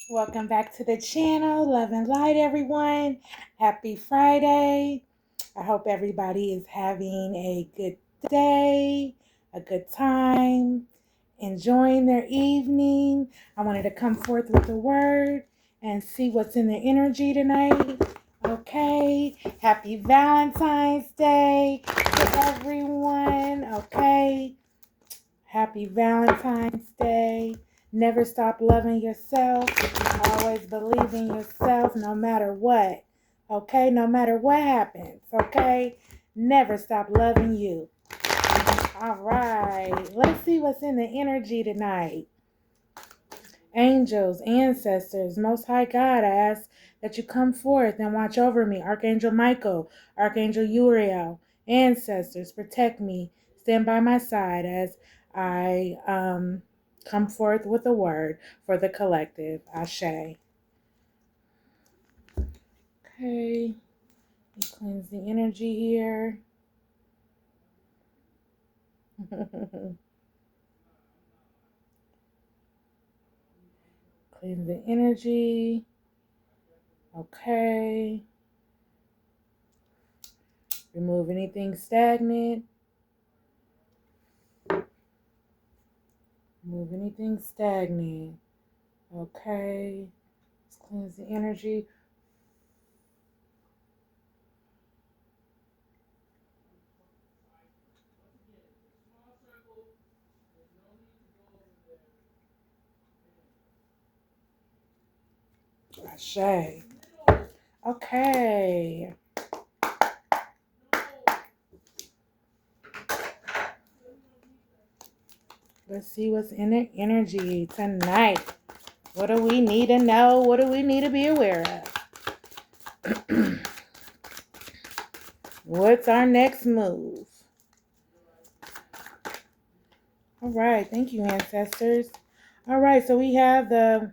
Welcome back to the channel, Love and Light, everyone. Happy Friday. I hope everybody is having a good day, a good time, enjoying their evening. I wanted to come forth with a word and see what's in the energy tonight. Okay. Happy Valentine's Day to everyone. Okay. Happy Valentine's Day. Never stop loving yourself. Always believe in yourself no matter what. Okay? No matter what happens. Okay? Never stop loving you. All right. Let's see what's in the energy tonight. Angels, ancestors, Most High God, I ask that you come forth and watch over me. Archangel Michael, Archangel Uriel, ancestors, protect me. Stand by my side as I come forth with a word for the collective. Ashe. Okay. Cleanse the energy here. Cleanse the energy. Okay. Remove anything stagnant. Remove anything stagnant. Okay. Let's cleanse the energy. Ashe. Okay. Let's see what's in the energy tonight. What do we need to know? What do we need to be aware of? What's our next move? All right. Thank you, ancestors. All right. So we have the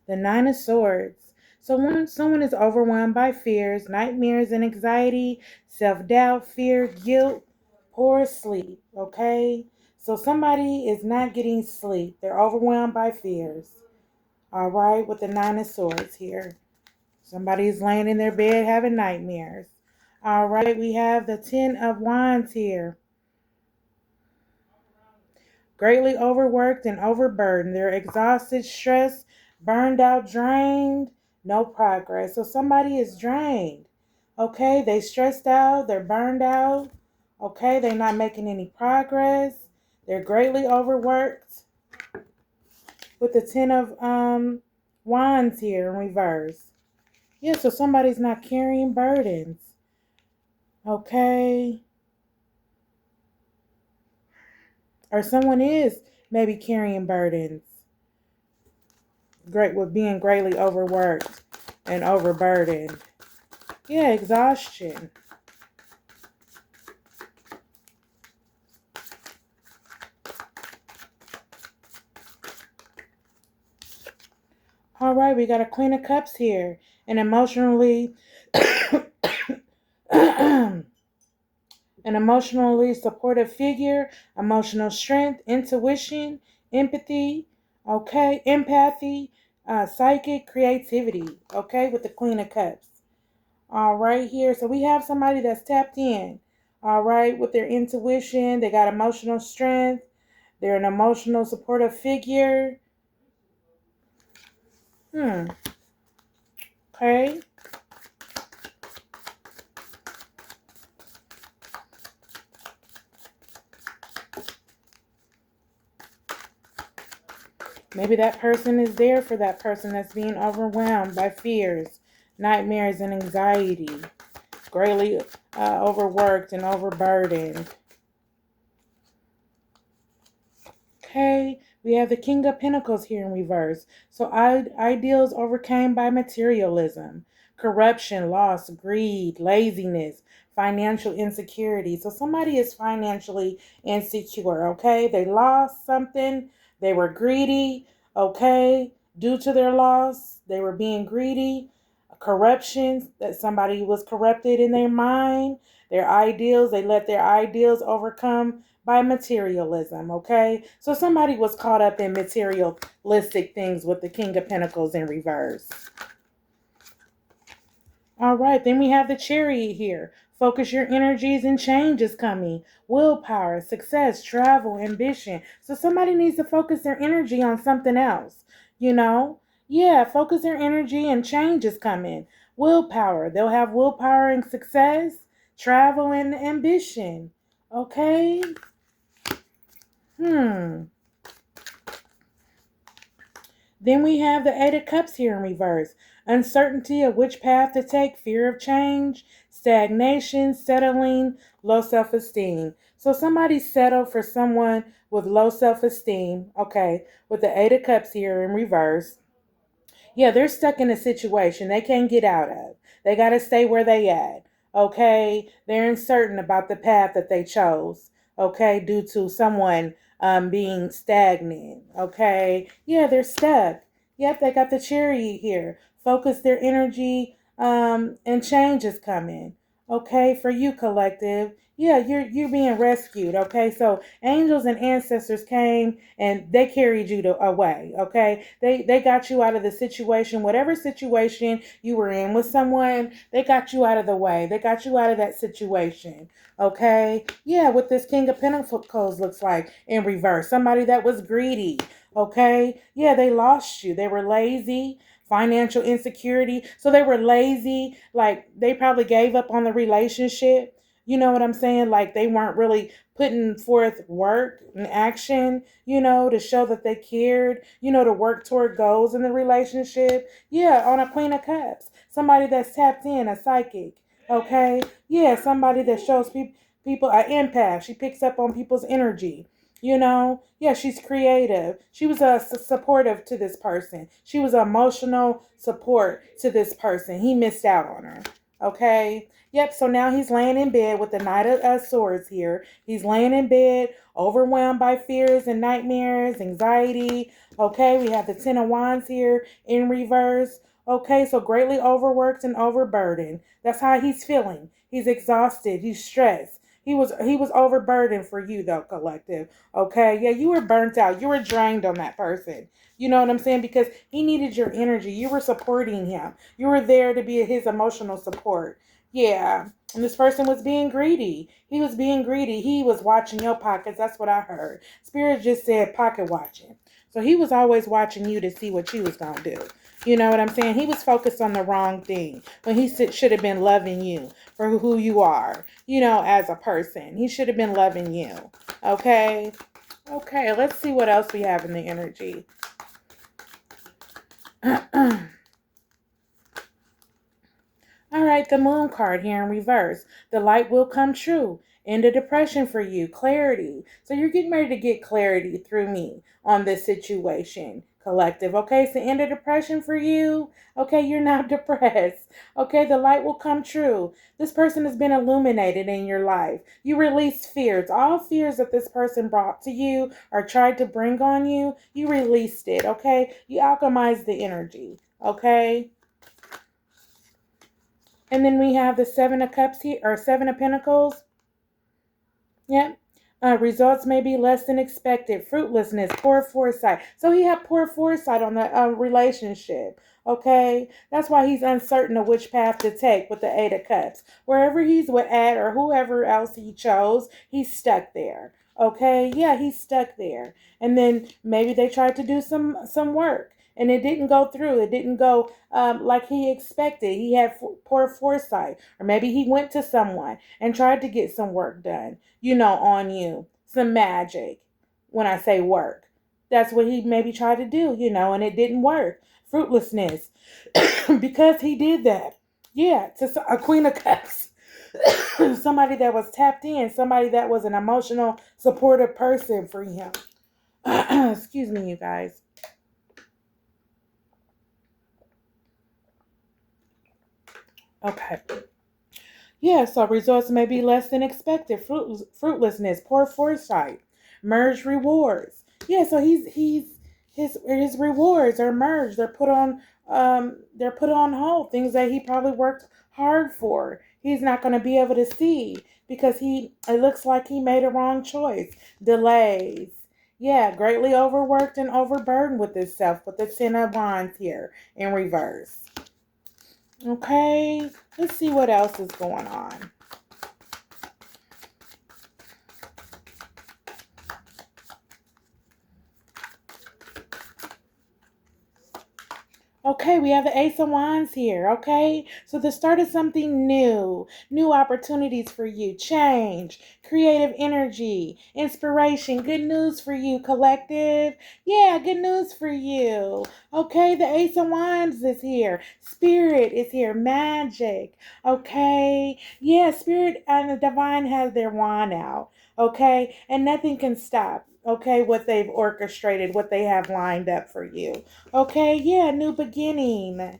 Nine of Swords. So when someone is overwhelmed by fears, nightmares, and anxiety, self-doubt, fear, guilt, poor sleep, okay? So somebody is not getting sleep. They're overwhelmed by fears. All right, with the Nine of Swords here. Somebody's laying in their bed having nightmares. All right, we have the Ten of Wands here. Greatly overworked and overburdened. They're exhausted, stressed, burned out, drained, no progress. So somebody is drained. Okay, they stressed out, they're burned out. Okay, they're not making any progress. They're greatly overworked. With the Ten of Wands here in reverse. Yeah, so somebody's not carrying burdens. Okay. Or someone is maybe carrying burdens. Great with being greatly overworked and overburdened. Yeah, exhaustion. All right, we got a Queen of Cups here. An emotionally an emotionally supportive figure, emotional strength, intuition, empathy, okay, empathy, psychic creativity, okay, with the Queen of Cups. All right, here. So we have somebody that's tapped in, all right, with their intuition. They got emotional strength. They're an emotional supportive figure. Okay. Maybe that person is there for that person that's being overwhelmed by fears, nightmares, and anxiety. Greatly overworked and overburdened. Okay, we have the King of Pentacles here in reverse. So ideals overcame by materialism, corruption, loss, greed, laziness, financial insecurity. So somebody is financially insecure, okay? They lost something. They were greedy, okay? Due to their loss, they were being greedy. Corruption, that somebody was corrupted in their mind, their ideals. They let their ideals overcome by materialism, okay? So somebody was caught up in materialistic things with the King of Pentacles in reverse. All right, then we have the Chariot here. Focus your energies and change is coming. Willpower, success, travel, ambition. So somebody needs to focus their energy on something else, you know? Yeah, focus their energy and change is coming. Willpower, they'll have willpower and success, travel and ambition. Okay? Hmm. Then we have the Eight of Cups here in reverse. Uncertainty of which path to take, fear of change, stagnation, settling, low self-esteem. So somebody settled for someone with low self-esteem, okay, with the Eight of Cups here in reverse. Yeah, they're stuck in a situation they can't get out of. They got to stay where they at. Okay, they're uncertain about the path that they chose. Okay, due to someone being stagnant. Okay, yeah, they're stuck. Yep, they got the Chariot here. Focus their energy, and change is coming. Okay, for you, collective. Yeah, you're being rescued. Okay, so angels and ancestors came and they carried you away. Okay, they got you out of the situation, whatever situation you were in with someone. They got you out of the way. They got you out of that situation. Okay, yeah, what this King of Pentacles looks like in reverse. Somebody that was greedy. Okay, yeah, they lost you. They were lazy. Financial insecurity. So they were lazy. Like they probably gave up on the relationship. You know what I'm saying? Like they weren't really putting forth work and action, to show that they cared, to work toward goals in the relationship. Yeah, on a Queen of Cups. Somebody that's tapped in, a psychic. Okay? Yeah, somebody that shows people an empath. She picks up on people's energy. Yeah, she's creative. She was supportive to this person. She was emotional support to this person. He missed out on her. Okay? Yep, so now he's laying in bed with the Knight of Swords here. He's laying in bed, overwhelmed by fears and nightmares, anxiety. Okay, we have the Ten of Wands here in reverse. Okay, so greatly overworked and overburdened. That's how he's feeling. He's exhausted. He's stressed. He was overburdened for you though, collective. Okay, yeah, you were burnt out. You were drained on that person. You know what I'm saying? Because he needed your energy. You were supporting him. You were there to be his emotional support. Yeah. And this person was being greedy. He was being greedy. He was watching your pockets. That's what I heard. Spirit just said pocket watching. So he was always watching you to see what you was going to do. You know what I'm saying? He was focused on the wrong thing when he should have been loving you for who you are, as a person. He should have been loving you. Okay? Okay, let's see what else we have in the energy. All right, the Moon card here in reverse. The light will come true. End of depression for you. Clarity. So you're getting ready to get clarity through me on this situation, collective. Okay, so end of depression for you. Okay, you're not depressed. Okay, the light will come true. This person has been illuminated in your life. You release fears. All fears that this person brought to you or tried to bring on you, you released it. Okay, you alchemized the energy. Okay. And then we have the Seven of Cups here, or Seven of Pentacles. Yep. Results may be less than expected. Fruitlessness, poor foresight. So he had poor foresight on the relationship. Okay. That's why he's uncertain of which path to take with the Eight of Cups. Wherever he's at or whoever else he chose, he's stuck there. Okay. Yeah, he's stuck there. And then maybe they tried to do some work. And it didn't go through. It didn't go like he expected. He had poor foresight. Or maybe he went to someone and tried to get some work done, on you. Some magic. When I say work. That's what he maybe tried to do, and it didn't work. Fruitlessness. Because he did that. Yeah, to a Queen of Cups. Somebody that was tapped in. Somebody that was an emotional, supportive person for him. Excuse me, you guys. Okay. Yeah, so results may be less than expected. Fruitlessness, poor foresight, merged rewards. Yeah, so his rewards are merged. They're put on hold. Things that he probably worked hard for. he's not going to be able to see because it looks like he made a wrong choice. Delays. Yeah, greatly overworked and overburdened with himself with the Ten of Wands here in reverse. Okay, let's see what else is going on. Okay, we have the Ace of Wands here, okay? So the start of something new, new opportunities for you, change, creative energy, inspiration, good news for you, collective. Yeah, good news for you. Okay, the Ace of Wands is here. Spirit is here, magic, okay? Yeah, Spirit and the Divine has their wand out, okay? And nothing can stop, okay, what they've orchestrated, what they have lined up for you. Okay, yeah, new beginning.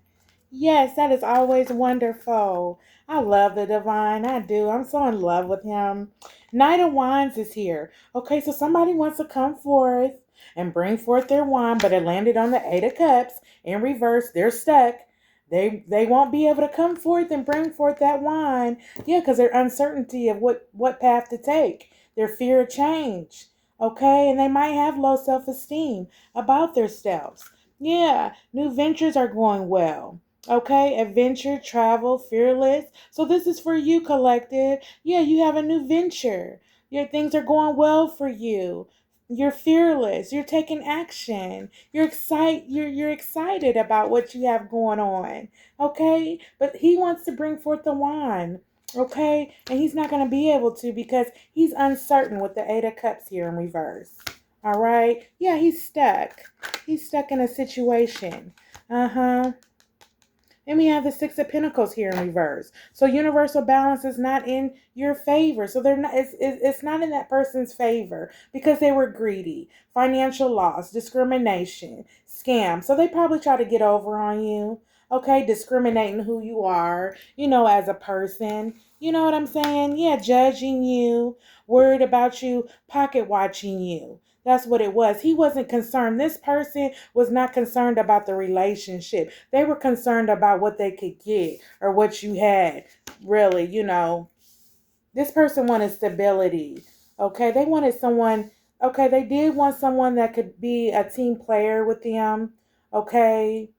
Yes, that is always wonderful. I love the divine. I do. I'm so in love with him. Knight of Wands is here. Okay, so somebody wants to come forth and bring forth their wand, but it landed on the Eight of Cups in reverse. They're stuck. They won't be able to come forth and bring forth that wand. Yeah, because their uncertainty of what path to take. Their fear of change. Okay, and they might have low self-esteem about themselves. Yeah, new ventures are going well. Okay, adventure, travel, fearless. So this is for you, collective. Yeah, you have a new venture. Your things are going well for you. You're fearless. You're taking action. You're excited about what you have going on. Okay? But he wants to bring forth the wand. Okay? And he's not going to be able to because he's uncertain with the Eight of Cups here in reverse. All right? Yeah, he's stuck. He's stuck in a situation. Uh-huh. And we have the Six of Pentacles here in reverse. So universal balance is not in your favor. So they're not. It's not in that person's favor because they were greedy, financial loss, discrimination, scam. So they probably try to get over on you. Okay, discriminating who you are. As a person. You know what I'm saying? Yeah, judging you, worried about you, pocket watching you. That's what it was. He wasn't concerned. This person was not concerned about the relationship. They were concerned about what they could get or what you had. Really, this person wanted stability. Okay, they wanted someone. Okay, they did want someone that could be a team player with them. Okay,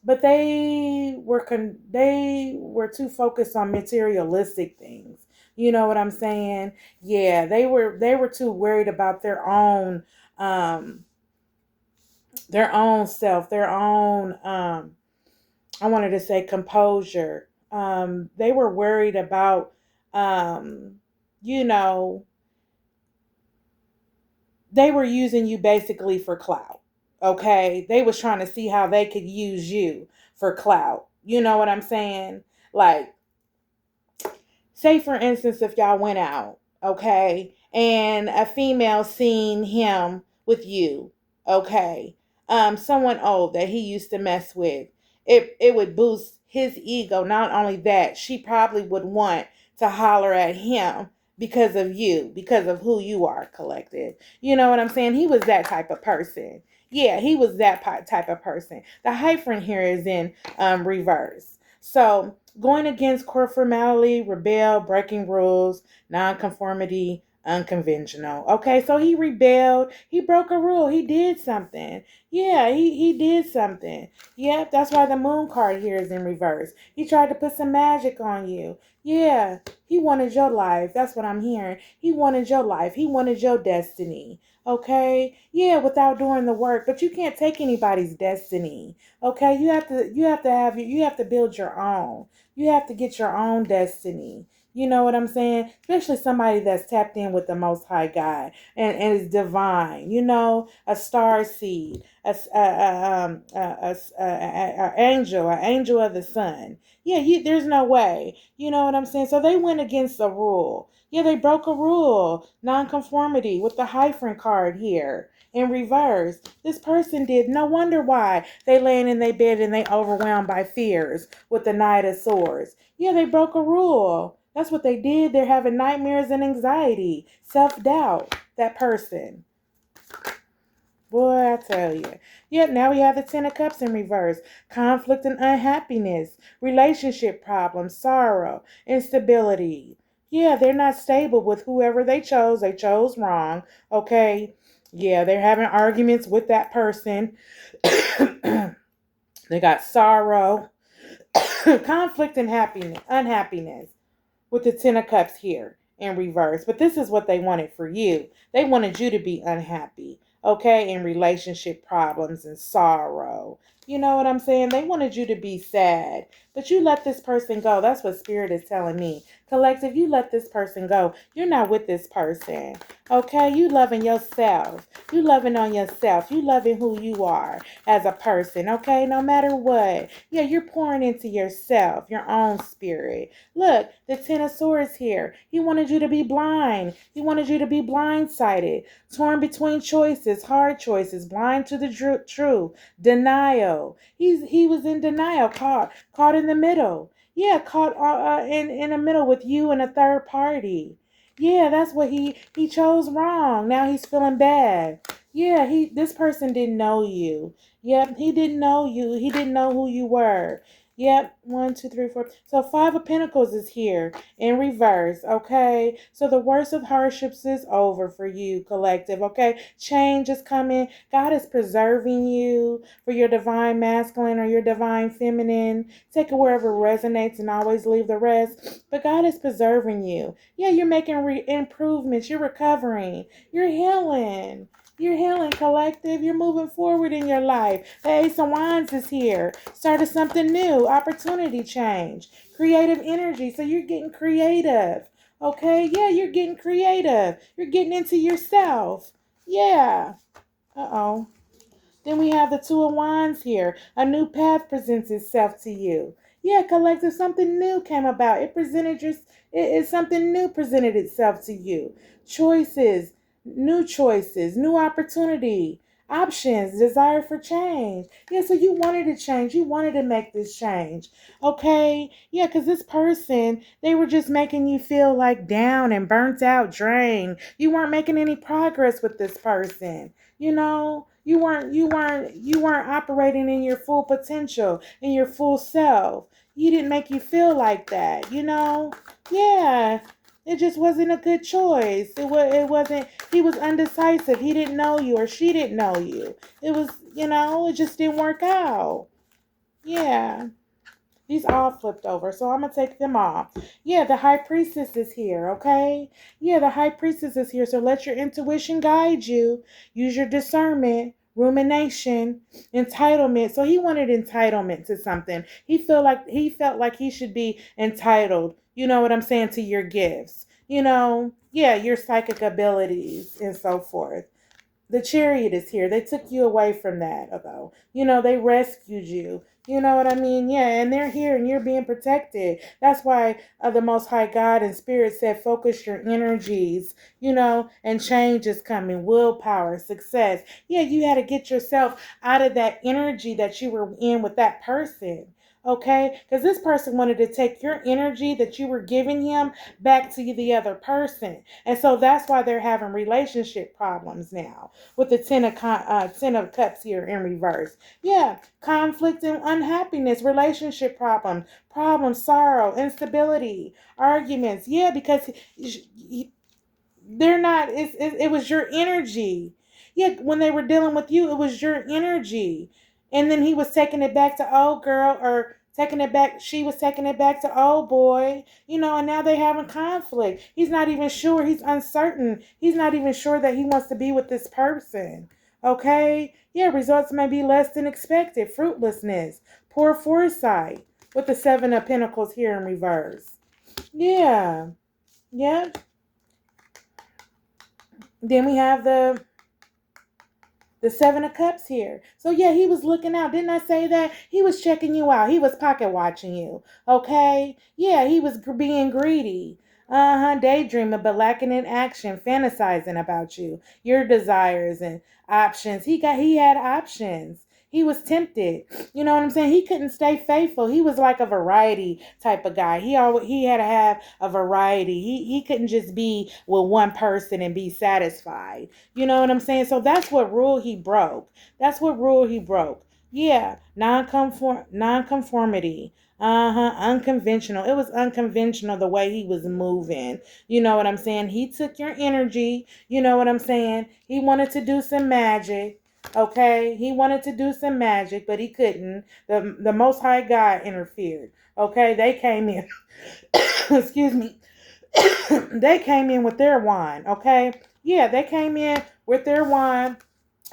but they were too focused on materialistic things. You know what I'm saying? Yeah, they were too worried about their own self, their own I wanted to say composure. They were worried about you know they were using you basically for clout. Okay? They was trying to see how they could use you for clout. You know what I'm saying? Like, say for instance, if y'all went out, okay, and a female seen him with you, okay, someone old that he used to mess with, it would boost his ego. Not only that, she probably would want to holler at him because of you, because of who you are, collected. You know what I'm saying? He was that type of person. Yeah, he was that type of person. The hyphen here is in reverse. So going against core formality, rebel, breaking rules, nonconformity, unconventional. Okay, so he rebelled. He broke a rule. He did something. Yeah, he did something. Yep, that's why the moon card here is in reverse. He tried to put some magic on you. Yeah, he wanted your life. That's what I'm hearing. He wanted your life. He wanted your destiny. Okay? Yeah, without doing the work. But you can't take anybody's destiny. Okay? You have to build your own. You have to get your own destiny. You know what I'm saying? Especially somebody that's tapped in with the Most High God and is divine. A star seed, an angel of the sun. Yeah, there's no way. You know what I'm saying? So they went against the rule. Yeah, they broke a rule. Nonconformity with the hyphen card here in reverse. This person did. No wonder why they laying in their bed and they overwhelmed by fears with the Knight of Swords. Yeah, they broke a rule. That's what they did. They're having nightmares and anxiety, self-doubt. That person. Boy, I tell you. Yep, now we have the Ten of Cups in reverse. Conflict and unhappiness, relationship problems, sorrow, instability. Yeah, they're not stable with whoever they chose. They chose wrong. Okay. Yeah, they're having arguments with that person. They got sorrow, conflict and happiness, unhappiness with the Ten of Cups here in reverse. But this is what they wanted for you. They wanted you to be unhappy, okay, in relationship problems and sorrow. You know what I'm saying? They wanted you to be sad, but you let this person go. That's what Spirit is telling me. Collective, you let this person go. You're not with this person, okay? You loving yourself. You loving on yourself. You loving who you are as a person, okay? No matter what. Yeah, you're pouring into yourself, your own spirit. Look, the Ten of Swords here. He wanted you to be blind. He wanted you to be blindsided, torn between choices, hard choices, blind to the truth, denial. He was in denial, caught in the middle. Yeah, caught in the middle with you and a third party. Yeah, that's what he chose wrong. Now he's feeling bad. Yeah, this person didn't know you. Yep, he didn't know you. He didn't know who you were. Yep, 1, 2, 3, 4. So Five of Pentacles is here in reverse, okay? So the worst of hardships is over for you, collective, okay? Change is coming. God is preserving you for your divine masculine or your divine feminine. Take it wherever it resonates and always leave the rest. But God is preserving you. Yeah, you're making improvements. You're recovering. You're healing. You're healing, collective. You're moving forward in your life. The Ace of Wands is here. Started something new. Opportunity change. Creative energy. So you're getting creative. Okay? Yeah, you're getting creative. You're getting into yourself. Yeah. Uh-oh. Then we have the Two of Wands here. A new path presents itself to you. Yeah, collective, something new came about. Something new presented itself to you. Choices, new opportunity, options, desire for change. Yeah, so you wanted to change. You wanted to make this change. Okay? Yeah, because this person, they were just making you feel like down and burnt out, drained. You weren't making any progress with this person. You know, you weren't operating in your full potential, in your full self. You didn't make you feel like that, you know? Yeah. It just wasn't a good choice. It wasn't he was undecisive. He didn't know you or she didn't know you. It was, it just didn't work out. Yeah. These all flipped over, so I'm going to take them off. Yeah, the High Priestess is here, okay? Yeah, the High Priestess is here, so let your intuition guide you. Use your discernment, rumination, entitlement. So he wanted entitlement to something. He felt like he should be entitled, you know what I'm saying, to your gifts. Yeah, your psychic abilities and so forth. The Chariot is here. They took you away from that ago. They rescued you. You know what I mean? Yeah, and they're here and you're being protected. That's why the Most High God and Spirit said focus your energies, and change is coming. Willpower, success. Yeah, you had to get yourself out of that energy that you were in with that person. Okay? Because this person wanted to take your energy that you were giving him back to the other person. And so that's why they're having relationship problems now with the Ten of Cups here in reverse. Yeah, conflict and unhappiness, relationship problems, sorrow, instability, arguments. Yeah, because they're not. It was your energy. Yeah, when they were dealing with you, it was your energy, and then he was taking it back to old girl or. Taking it back, she was taking it back to old boy, and now they having conflict. He's not even sure, he's uncertain. He's not even sure that he wants to be with this person. Okay? Yeah, results may be less than expected. Fruitlessness, poor foresight with the Seven of Pentacles here in reverse. Yeah. Yeah. Then we have the Seven of Cups here. So yeah, he was looking out. Didn't I say that? He was checking you out. He was pocket watching you. Okay? Yeah, he was being greedy. Daydreaming but lacking in action, fantasizing about you, your desires and options. He had options. He was tempted. You know what I'm saying? He couldn't stay faithful. He was like a variety type of guy. He had to have a variety. He couldn't just be with one person and be satisfied. You know what I'm saying? So that's what rule he broke. That's what rule he broke. Yeah, nonconformity. Unconventional. It was unconventional the way he was moving. You know what I'm saying? He took your energy. You know what I'm saying? He wanted to do some magic. Okay, he wanted to do some magic, but he couldn't. The Most High God interfered. Okay, they came in. Excuse me. They came in with their wine. Okay, yeah, they came in with their wine.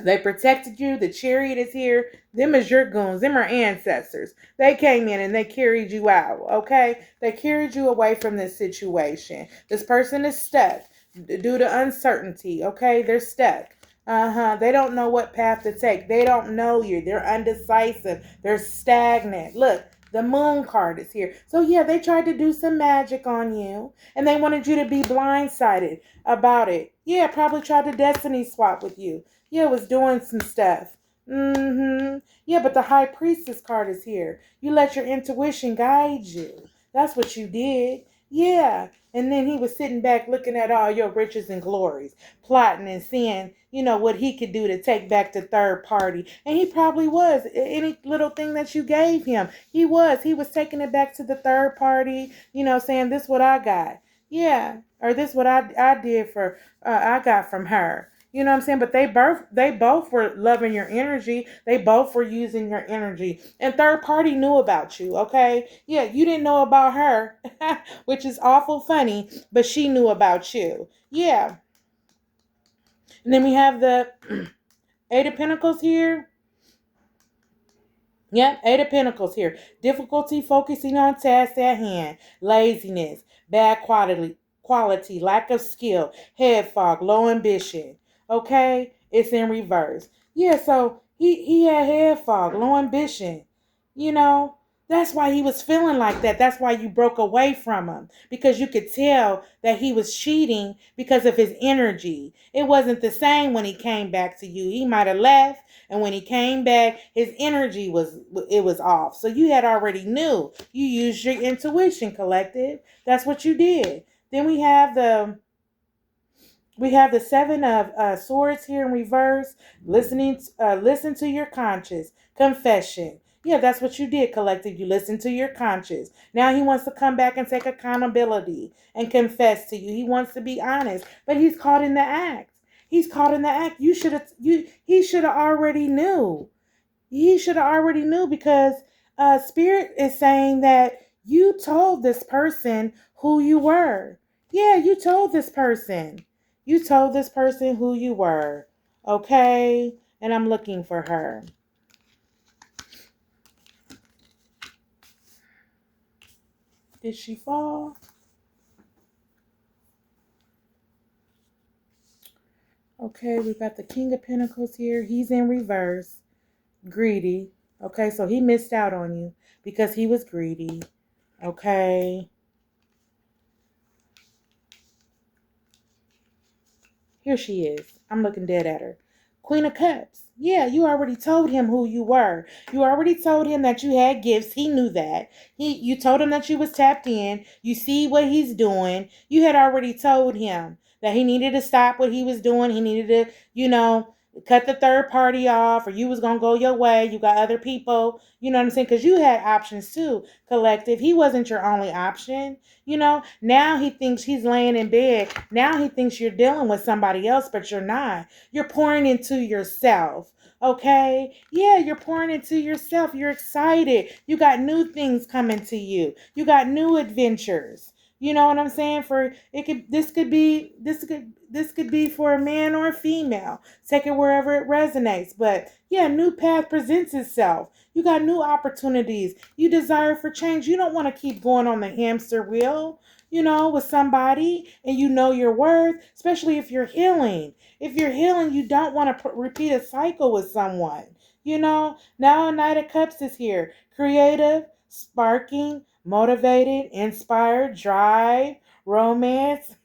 They protected you. The chariot is here. Them is your goons. Them are ancestors. They came in and they carried you out. Okay? They carried you away from this situation. This person is stuck due to uncertainty. Okay? They're stuck. They don't know what path to take. They don't know you. They're undecisive. They're stagnant. Look, the moon card is here. So yeah, they tried to do some magic on you. And they wanted you to be blindsided about it. Yeah, probably tried to destiny swap with you. Yeah, was doing some stuff. Yeah, but the high priestess card is here. You let your intuition guide you. That's what you did. Yeah. And then he was sitting back looking at all your riches and glories, plotting and seeing, what he could do to take back the third party. And he probably was. Any little thing that you gave him, he was. He was taking it back to the third party, saying, this what I got. Yeah. Or this what I did for, I got from her. You know what I'm saying? But they both were loving your energy. They both were using your energy. And third party knew about you, okay? Yeah, you didn't know about her, which is awful funny, but she knew about you. Yeah. And then we have the Eight of Pentacles here. Yep, Eight of Pentacles here. Difficulty focusing on tasks at hand, laziness, bad quality, lack of skill, head fog, low ambition. Okay, it's in reverse. Yeah, so he had head fog, low ambition. You know, that's why he was feeling like that. That's why you broke away from him, because you could tell that he was cheating because of his energy. It wasn't the same when he came back to you. He might have left, and when he came back, his energy was off. So you had already knew. You used your intuition, collective. That's what you did. Then we have the Seven of Swords here in reverse. Listen to your conscience. Confession. Yeah, that's what you did, collective. You listened to your conscience. Now he wants to come back and take accountability and confess to you. He wants to be honest, but he's caught in the act. He's caught in the act. He should have already knew. He should have already knew, because Spirit is saying that you told this person who you were. Yeah, you told this person. You told this person who you were. Okay? And I'm looking for her. Did she fall? Okay, we've got the King of Pentacles here. He's in reverse. Greedy. Okay, so he missed out on you because he was greedy. Okay. Here she is. I'm looking dead at her. Queen of Cups. Yeah, you already told him who you were. You already told him that you had gifts. He knew that. You told him that you was tapped in. You see what he's doing. You had already told him that he needed to stop what he was doing. He needed to, cut the third party off, or you was going to go your way. You got other people, you know what I'm saying? Because you had options too, collective. He wasn't your only option. Now he thinks he's laying in bed. Now he thinks you're dealing with somebody else, but you're not. You're pouring into yourself. Okay? Yeah, you're pouring into yourself. You're excited. You got new things coming to you. You got new adventures. You know what I'm saying? This could be for a man or a female. Take it wherever it resonates. But yeah, new path presents itself. You got new opportunities. You desire for change. You don't want to keep going on the hamster wheel, with somebody, and you know your worth, especially if you're healing. If you're healing, you don't want to repeat a cycle with someone. Now a Knight of Cups is here. Creative, sparking, motivated, inspired, drive, romance,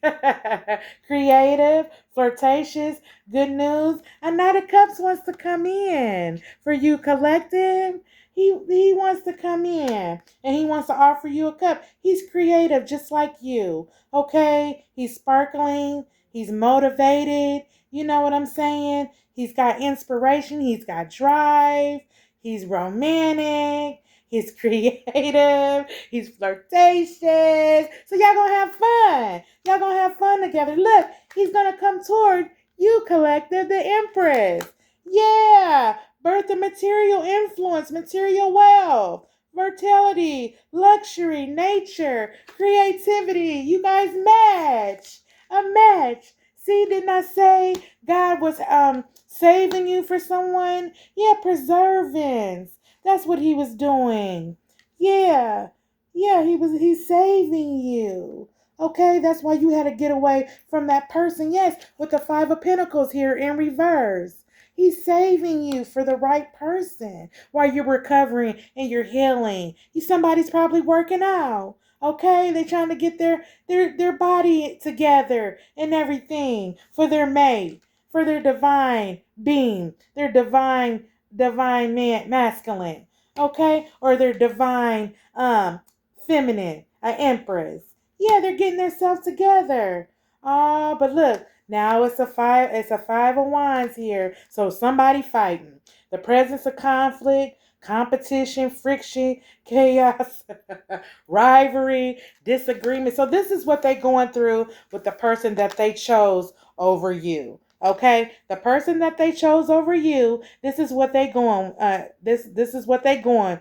creative, flirtatious, good news. A Knight of Cups wants to come in for you, collective. He wants to come in and he wants to offer you a cup. He's creative just like you. Okay? He's sparkling. He's motivated. You know what I'm saying? He's got inspiration. He's got drive. He's romantic. He's creative. He's flirtatious. So y'all gonna have fun. Y'all gonna have fun together. Look, he's gonna come toward you, collective, the Empress. Yeah. Birth of material influence, material wealth, fertility, luxury, nature, creativity. You guys match. A match. See, didn't I say God was saving you for someone? Yeah, preservance. That's what he was doing. Yeah. Yeah, he's saving you. Okay, that's why you had to get away from that person. Yes, with the Five of Pentacles here in reverse. He's saving you for the right person while you're recovering and you're healing. Somebody's probably working out. Okay, they're trying to get their body together and everything for their mate, for their divine being, their divine man, masculine, okay, or their divine feminine, an empress. Yeah, they're getting themselves together. Oh, but look, now it's a five of wands here. So somebody fighting. The presence of conflict, competition, friction, chaos, rivalry, disagreement. So this is what they're going through with the person that they chose over you. Okay, the person that they chose over you. This is what they going. This is what they going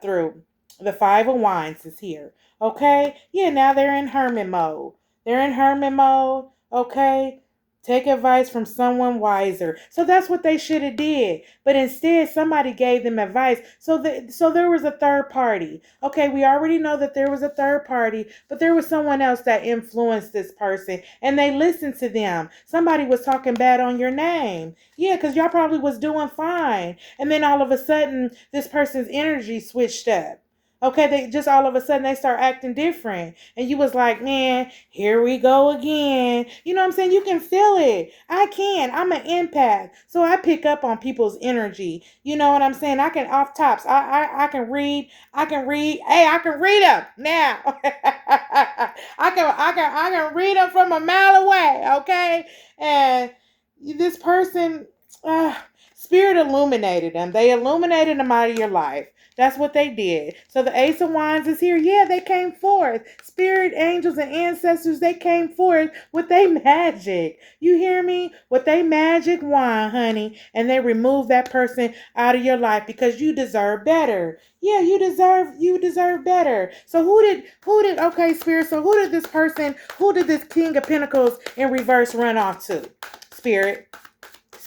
through. The Five of Wands is here. Okay, yeah. Now they're in hermit mode. They're in hermit mode. Okay. Take advice from someone wiser. So that's what they should have did. But instead, somebody gave them advice. So there was a third party. Okay, we already know that there was a third party, but there was someone else that influenced this person, and they listened to them. Somebody was talking bad on your name. Yeah, because y'all probably was doing fine. And then all of a sudden, this person's energy switched up. Okay, they just all of a sudden they start acting different. And you was like, man, here we go again. You know what I'm saying? You can feel it. I can. I'm an empath. So I pick up on people's energy. You know what I'm saying? I can off tops. I can read. I can read. Hey, I can read them now. I can read them from a mile away. Okay. And this person, Spirit illuminated them. They illuminated them out of your life. That's what they did. So the Ace of Wands is here. Yeah, they came forth. Spirit, angels, and ancestors, they came forth with their magic. You hear me? With their magic wand, honey. And they removed that person out of your life because you deserve better. Yeah, you deserve better. So okay, Spirit, so who did this King of Pentacles in reverse run off to? Spirit,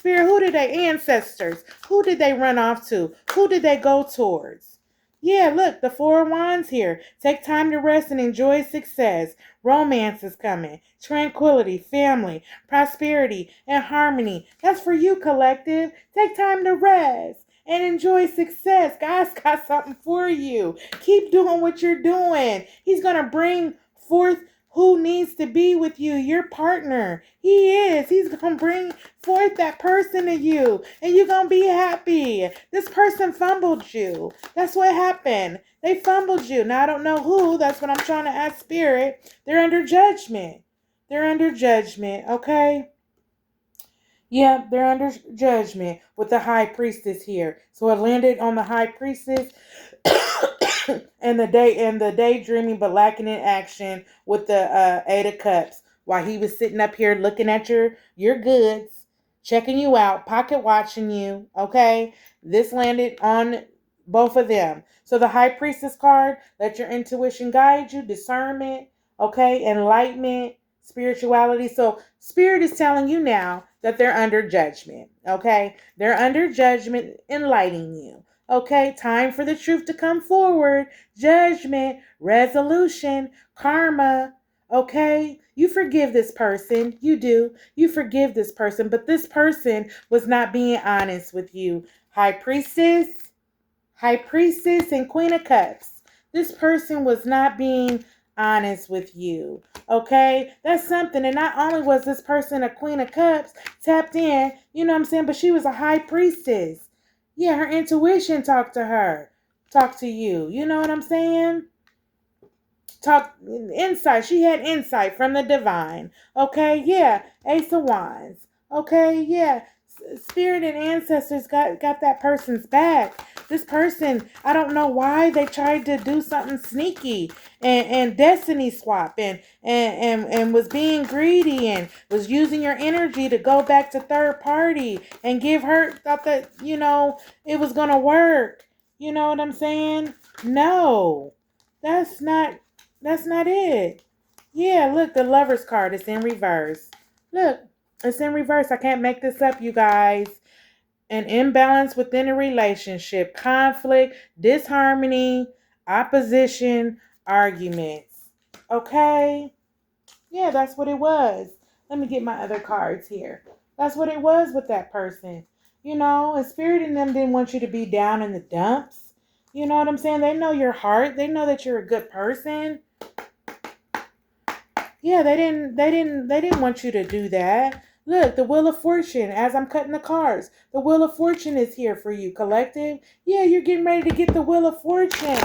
who did they ancestors? Who did they run off to? Who did they go towards? Yeah, look, the Four of Wands here. Take time to rest and enjoy success. Romance is coming. Tranquility, family, prosperity, and harmony. That's for you, collective. Take time to rest and enjoy success. God's got something for you. Keep doing what you're doing. He's going to bring forth who needs to be with you, your partner. He is. He's going to bring forth that person to you, and you're going to be happy. This person fumbled you. That's what happened. They fumbled you. Now, I don't know who. That's what I'm trying to ask Spirit. They're under judgment. They're under judgment, okay? Yeah, they're under judgment with the High Priestess here. So it landed on the High Priestess and the daydreaming but lacking in action with the Eight of Cups. While he was sitting up here looking at your goods, checking you out, pocket watching you, okay? This landed on both of them. So the High Priestess card, let your intuition guide you, discernment, okay? Enlightenment, spirituality. So Spirit is telling you now that they're under judgment, okay? They're under judgment, enlightening you. Okay, time for the truth to come forward. Judgment, resolution, karma. Okay, you forgive this person. You do. You forgive this person, but this person was not being honest with you. High Priestess, and Queen of Cups. This person was not being honest with you. Okay? That's something. And not only was this person a Queen of Cups, tapped in, you know what I'm saying, but she was a high priestess. Yeah, her intuition talked to her. Talked to you. You know what I'm saying? Talk insight. She had insight from the divine. Okay, yeah. Ace of Wands. Okay, yeah. Spirit and ancestors got that person's back. This person, I don't know why they tried to do something sneaky and destiny swap and was being greedy and was using your energy to go back to third party and give her, thought that, it was gonna work. You know what I'm saying? No. That's not that's not it. Yeah, look, the Lover's card is in reverse. Look, it's in reverse. I can't make this up, you guys. An imbalance within a relationship, conflict, disharmony, opposition, arguments. Okay? Yeah, that's what it was. Let me get my other cards here. That's what it was with that person. And Spirit in them didn't want you to be down in the dumps. You know what I'm saying? They know your heart. They know that you're a good person. Yeah, they didn't want you to do that. Look, the Wheel of Fortune, as I'm cutting the cards, the Wheel of Fortune is here for you, collective. Yeah, you're getting ready to get the Wheel of Fortune.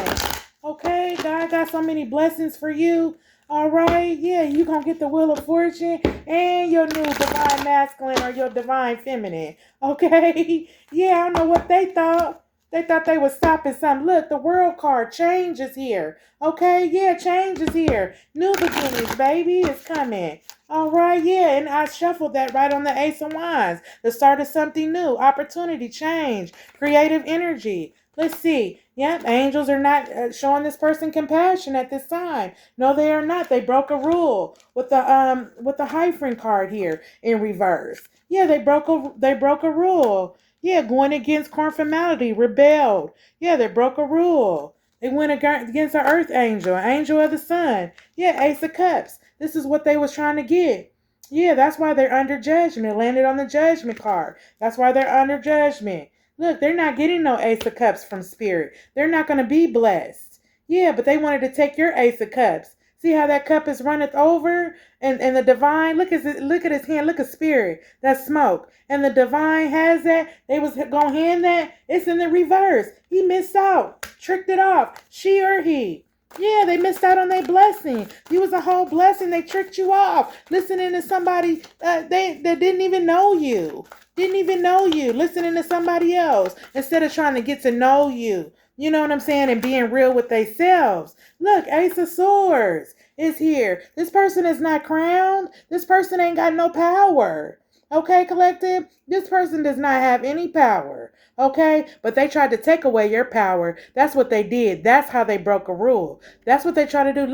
Okay, God got so many blessings for you. All right, yeah, you gonna get the Wheel of Fortune and your new divine masculine or your divine feminine. Okay, yeah, I don't know what they thought. They thought they was stopping something. Look, the World card, change is here. Okay, yeah, change is here. New beginnings, baby, is coming. All right, yeah, and I shuffled that right on the Ace of Wands. The start of something new, opportunity, change, creative energy. Let's see. Yep, angels are not showing this person compassion at this time. No, they are not. They broke a rule with the hyphen card here in reverse. Yeah, they broke a rule. Yeah, going against conformity, rebelled. Yeah, they broke a rule. They went against the earth angel, angel of the sun. Yeah, Ace of Cups. This is what they was trying to get. Yeah, that's why they're under judgment. Landed on the judgment card. That's why they're under judgment. Look, they're not getting no Ace of Cups from Spirit. They're not going to be blessed. Yeah, but they wanted to take your Ace of Cups. See how that cup is runneth over? And the divine, look at his hand, look at Spirit. That's smoke. And the divine has that. They was gonna hand that. It's in the reverse. He missed out. Tricked it off. She or he. Yeah, they missed out on their blessing. You was a whole blessing. They tricked you off. Listening to somebody that didn't even know you. Didn't even know you. Listening to somebody else instead of trying to get to know you. You know what I'm saying? And being real with themselves. Look, Ace of Swords is here. This person is not crowned. This person ain't got no power. Okay, collective? This person does not have any power. Okay? But they tried to take away your power. That's what they did. That's how they broke a rule. That's what they try to do.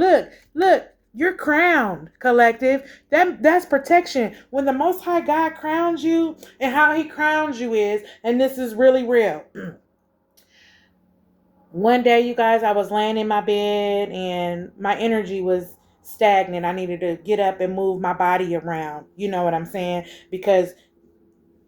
Look. You're crowned, collective. That's protection. When the Most High God crowns you, and how He crowns you is, and this is really real. One day, you guys, I was laying in my bed and my energy was stagnant. I needed to get up and move my body around. You know what I'm saying? Because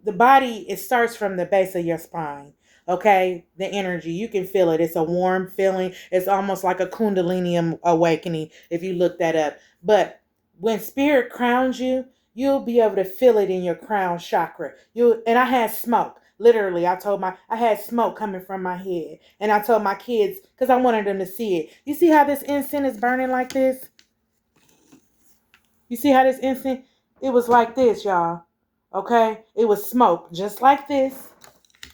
the body, it starts from the base of your spine. Okay, the energy, you can feel it. It's a warm feeling. It's almost like a kundalini awakening if you look that up. But when Spirit crowns you, you'll be able to feel it in your crown chakra. And I had smoke. Literally, I had smoke coming from my head. And I told my kids, because I wanted them to see it. You see how this incense is burning like this? You see how this incense, it was like this, y'all. Okay? It was smoke, just like this.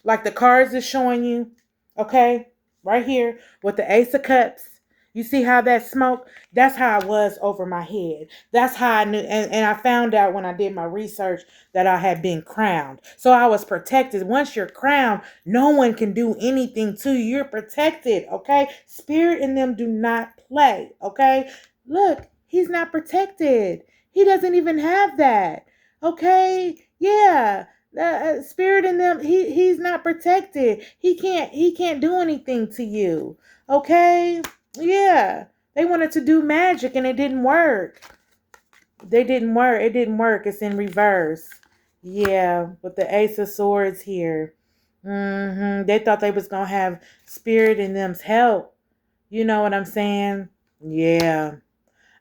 Like the cards is showing you. Okay? Right here with the Ace of Cups. You see how that smoke? That's how it was over my head. That's how I knew. And I found out when I did my research that I had been crowned. So I was protected. Once you're crowned, no one can do anything to you. You're protected. Okay? Spirit and them do not play. Okay? Look, he's not protected. He doesn't even have that. Okay? Yeah. Spirit in them, he's not protected. He can't do anything to you. Okay? Yeah. They wanted to do magic and it didn't work. It didn't work. It's in reverse. Yeah, with the Ace of Swords here. They thought they was gonna have Spirit in them's help. You know what I'm saying? Yeah.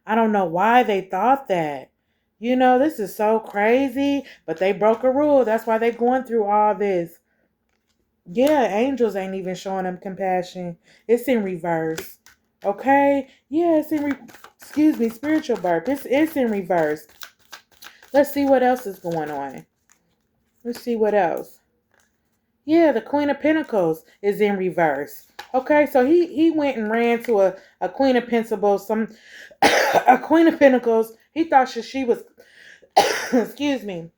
I don't know why they thought that. You know, this is so crazy, but they broke a rule. That's why they're going through all this. Yeah, angels ain't even showing them compassion. It's in reverse. Okay? Yeah, it's in excuse me, spiritual birth. It's in reverse. Let's see what else is going on. Let's see what else. Yeah, the Queen of Pentacles is in reverse. Okay, so he went and ran to a Queen of Pentacles, a Queen of Pentacles. He thought she was excuse me.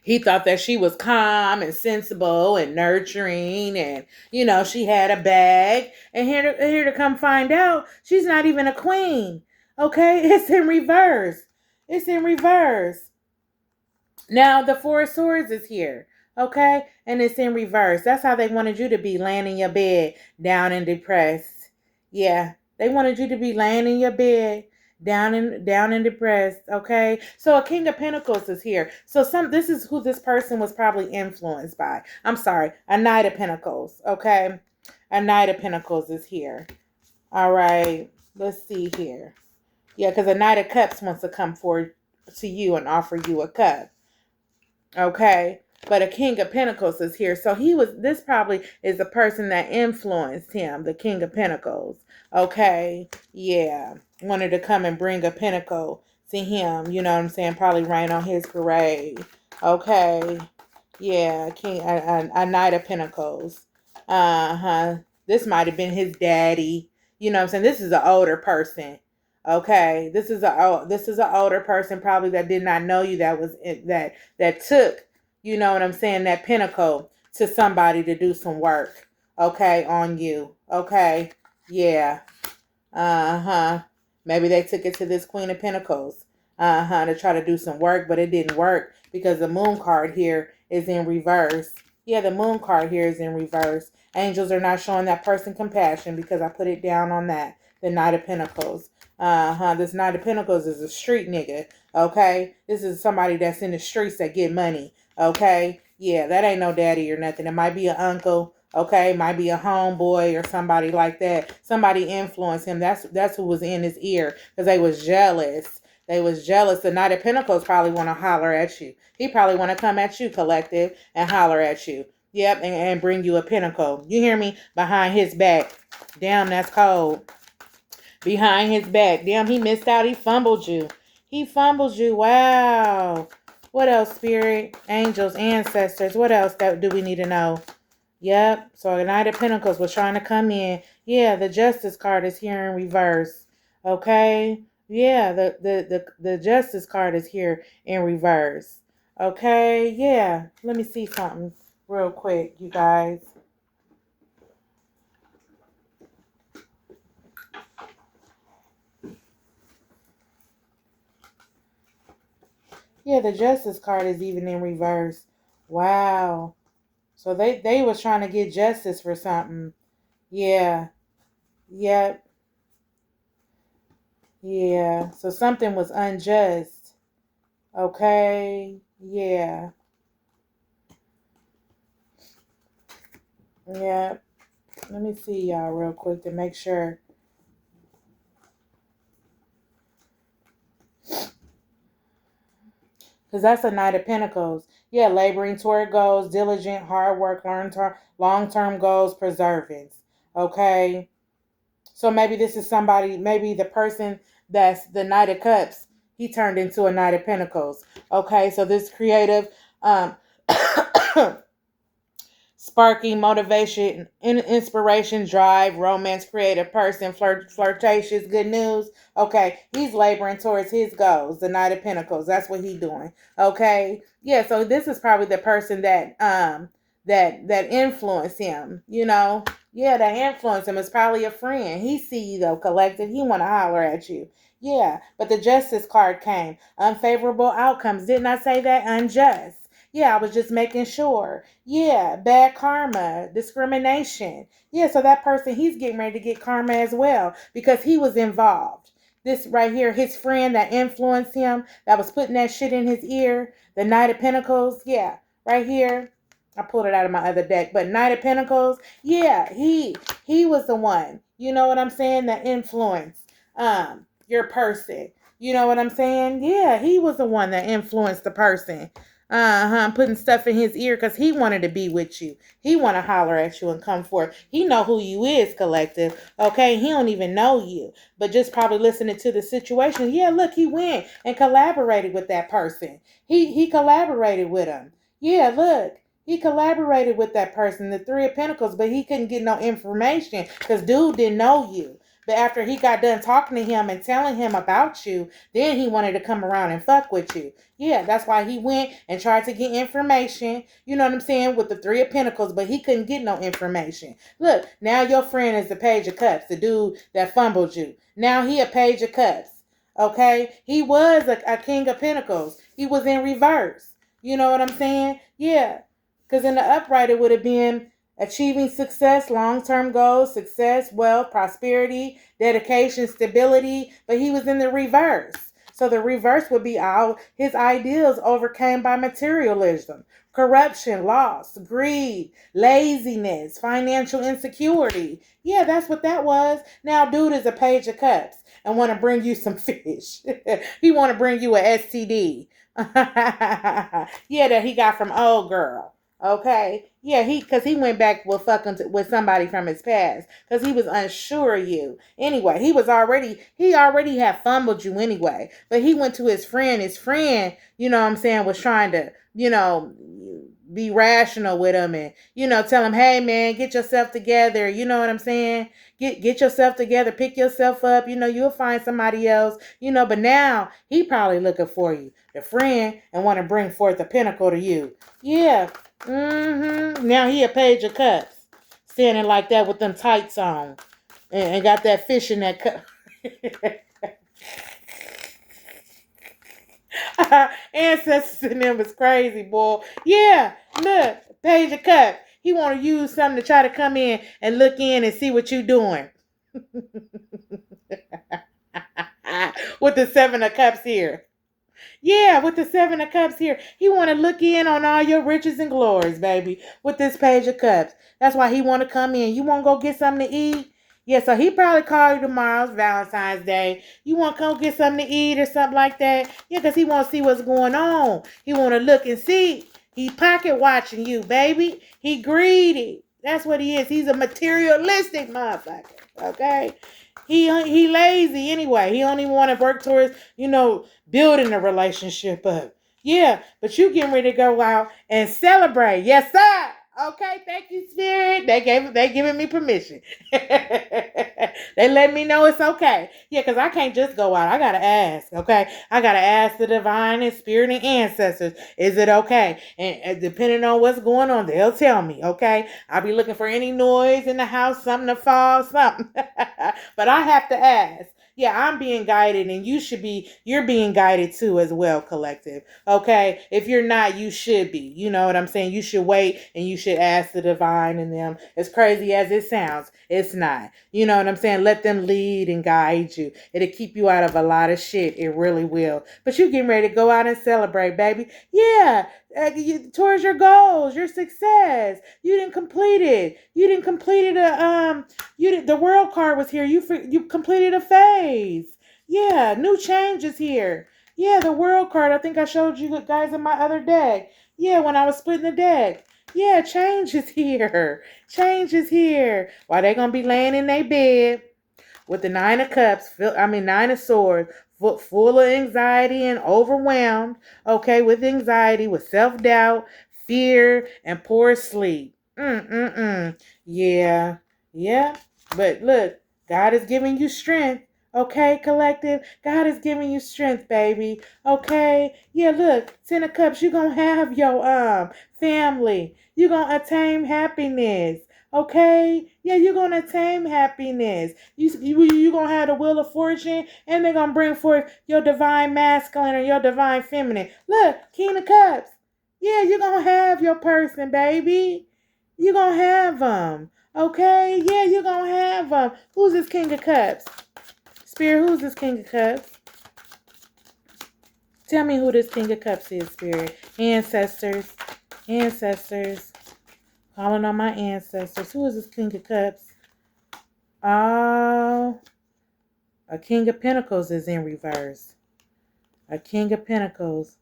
He thought that she was calm and sensible and nurturing, and she had a bag. And here to come find out, she's not even a queen. Okay, it's in reverse. It's in reverse. Now the Four of Swords is here. Okay, and it's in reverse. That's how they wanted you to be, laying in your bed, down and depressed. Yeah, they wanted you to be laying in your bed, down and depressed. Okay, so a King of Pentacles is here. So this is who this person was probably influenced by. I'm sorry, a Knight of Pentacles. Okay, a Knight of Pentacles is here. All right, let's see here. Yeah, because a Knight of Cups wants to come forward to you and offer you a cup. Okay, but a King of Pentacles is here. So this probably is the person that influenced him, the King of Pentacles. Okay, yeah, wanted to come and bring a pentacle to him. You know what I'm saying? Probably rain on his parade. Okay, yeah, a Knight of Pentacles. This might have been his daddy. You know what I'm saying? This is an older person. Okay, this is an older person probably that did not know you, that took, you know what I'm saying, that pinnacle to somebody to do some work. Okay, on you. Okay, yeah. Maybe they took it to this Queen of Pentacles. To try to do some work, but it didn't work because the Moon card here is in reverse. Yeah, the Moon card here is in reverse. Angels are not showing that person compassion because I put it down on that. The Knight of Pentacles. This Knight of Pentacles is a street nigga. Okay, this is somebody that's in the streets that get money. Okay, yeah, that ain't no daddy or nothing. It might be an uncle. Okay, might be a homeboy or somebody like that. Somebody influenced him. That's who was in his ear because they was jealous. They was jealous. The Knight of Pentacles probably want to holler at you. He probably want to come at you, collective, and holler at you. Yep, and bring you a pinnacle. You hear me? Behind his back. Damn, that's cold. Behind his back. Damn, he missed out. He fumbled you. He fumbled you. Wow. What else, Spirit? Angels, ancestors. What else do we need to know? Yep. So the Knight of Pentacles was trying to come in. Yeah, the Justice card is here in reverse. Okay. Yeah, the Justice card is here in reverse. Okay. Yeah. Let me see something real quick, you guys. Yeah, the Justice card is even in reverse. Wow. So they was trying to get justice for something. Yeah. Yep. Yeah. So something was unjust. Okay. Yeah. Yeah. Let me see y'all real quick to make sure. Because that's a Knight of Pentacles. Yeah, laboring toward goals, diligent, hard work, long-term goals, perseverance. Okay. So maybe this is somebody, maybe the person that's the Knight of Cups, he turned into a Knight of Pentacles. Okay, so this creative, sparking, motivation, inspiration, drive, romance, creative person, flirtatious, good news. Okay, he's laboring towards his goals, the Knight of Pentacles. That's what he's doing. Okay, yeah. So this is probably the person that influenced him. Yeah, that influenced him is probably a friend. He see you though, collective. He want to holler at you. Yeah, but the Justice card came. Unfavorable outcomes. Didn't I say that? Unjust. Yeah, I was just making sure. Yeah, bad karma, discrimination. Yeah, so that person, he's getting ready to get karma as well because he was involved. This right here, his friend that influenced him, that was putting that shit in his ear, the Knight of Pentacles. Yeah, right here. I pulled it out of my other deck. But Knight of Pentacles, yeah, he was the one. You know what I'm saying? That influenced your person. You know what I'm saying? Yeah, he was the one that influenced the person. Putting stuff in his ear because he wanted to be with you. He want to holler at you and come forth. He know who you is, collective. Okay, he don't even know you, but just probably listening to the situation. Yeah, look, he went and collaborated with that person. He collaborated with him. Yeah, look. He collaborated with that person, the Three of Pentacles, but he couldn't get no information because dude didn't know you. But after he got done talking to him and telling him about you, then he wanted to come around and fuck with you. Yeah, that's why he went and tried to get information, you know what I'm saying, with the Three of Pentacles, but he couldn't get no information. Look, now your friend is the Page of Cups, the dude that fumbled you. Now he a Page of Cups, okay? He was a King of Pentacles. He was in reverse. You know what I'm saying? Yeah. Because in the upright, it would have been achieving success, long-term goals, success, wealth, prosperity, dedication, stability. But he was in the reverse. So the reverse would be all his ideals overcame by materialism, corruption, loss, greed, laziness, financial insecurity. Yeah, that's what that was. Now, dude is a Page of Cups and want to bring you some fish. He want to bring you a STD. Yeah, that he got from old girl. Okay, yeah, because he went back with with somebody from his past because he was unsure of you. Anyway, he already had fumbled you anyway, but he went to his friend. His friend, you know what I'm saying, was trying to, be rational with him and, tell him, hey man, get yourself together. You know what I'm saying? Get yourself together, pick yourself up. You'll find somebody else. But now he probably looking for you, the friend, and want to bring forth a pinnacle to you. Yeah. Now he a Page of Cups, standing like that with them tights on, and got that fish in that cup. Ancestors in them was crazy, boy. Yeah, look, Page of Cups. He want to use something to try to come in and look in and see what you doing. With the Seven of Cups here. Yeah, with the Seven of Cups here. He want to look in on all your riches and glories, baby, with this Page of Cups. That's why he want to come in. You want to go get something to eat? Yeah, so he probably call you tomorrow. It's Valentine's Day. You want to come get something to eat or something like that? Yeah, because he want to see what's going on. He want to look and see. He pocket watching you, baby. He greedy. That's what he is. He's a materialistic motherfucker, okay? He lazy anyway. He don't even want to work towards, building a relationship up. Yeah, but you getting ready to go out and celebrate. Yes, sir. Okay, thank you, Spirit. They giving me permission. They let me know it's okay. Yeah, because I can't just go out. I gotta ask. Okay, I gotta ask the divine and spirit and ancestors. Is it okay? And depending on what's going on, they'll tell me. Okay, I'll be looking for any noise in the house, something to fall, something. But I have to ask. Yeah, I'm being guided and you're being guided too as well, collective. Okay? If you're not, you should be. You know what I'm saying? You should wait and you should ask the divine and them. As crazy as it sounds, it's not. You know what I'm saying? Let them lead and guide you. It'll keep you out of a lot of shit. It really will. But you getting ready to go out and celebrate, baby. Yeah. Towards your goals, your success. You didn't complete it. You didn't complete it. The world card was here. You completed a phase. Yeah, new changes here. Yeah, the world card. I think I showed you guys in my other deck. Yeah, when I was splitting the deck. Yeah, change is here. Change is here. Why they gonna be laying in their bed with the Nine of Cups, Nine of Swords, full of anxiety and overwhelmed, okay, with anxiety, with self-doubt, fear, and poor sleep. Yeah, yeah, but look, God is giving you strength. Okay, collective, God is giving you strength, baby. Okay, yeah, look, Ten of Cups, you're gonna have your family. You're gonna attain happiness. Okay? Yeah, you're going to attain happiness. You're going to have the wheel of fortune, and they're going to bring forth your divine masculine or your divine feminine. Look, King of Cups. Yeah, you're going to have your person, baby. You're going to have them. Okay? Yeah, you're going to have them. Who's this King of Cups? Spirit, who's this King of Cups? Tell me who this King of Cups is, Spirit. Ancestors. Ancestors. Calling on my ancestors. Who is this King of Cups? Oh, a King of Pentacles is in reverse. A King of Pentacles.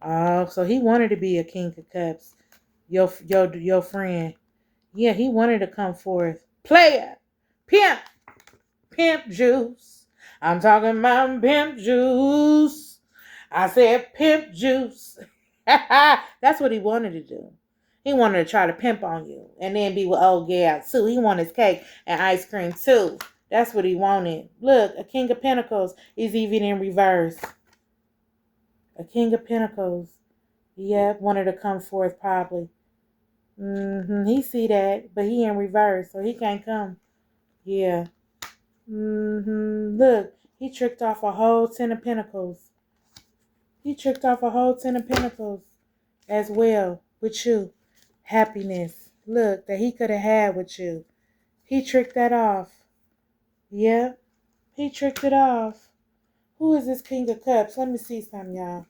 Oh, so he wanted to be a King of Cups. Your friend. Yeah, he wanted to come forth. Player. Pimp. Pimp juice. I'm talking about pimp juice. I said pimp juice. That's what he wanted to do. He wanted to try to pimp on you and then be with old gal too. He wanted his cake and ice cream too. That's what he wanted. Look, a King of Pentacles is even in reverse. A King of Pentacles. Yep, wanted to come forth probably. He see that, but he in reverse, so he can't come. Yeah. Look, he tricked off a whole 10 of Pentacles. He tricked off a whole 10 of Pentacles as well with you. Happiness. Look, that he could have had with you. He tricked that off. Yep. He tricked it off. Who is this King of Cups? Let me see some, y'all.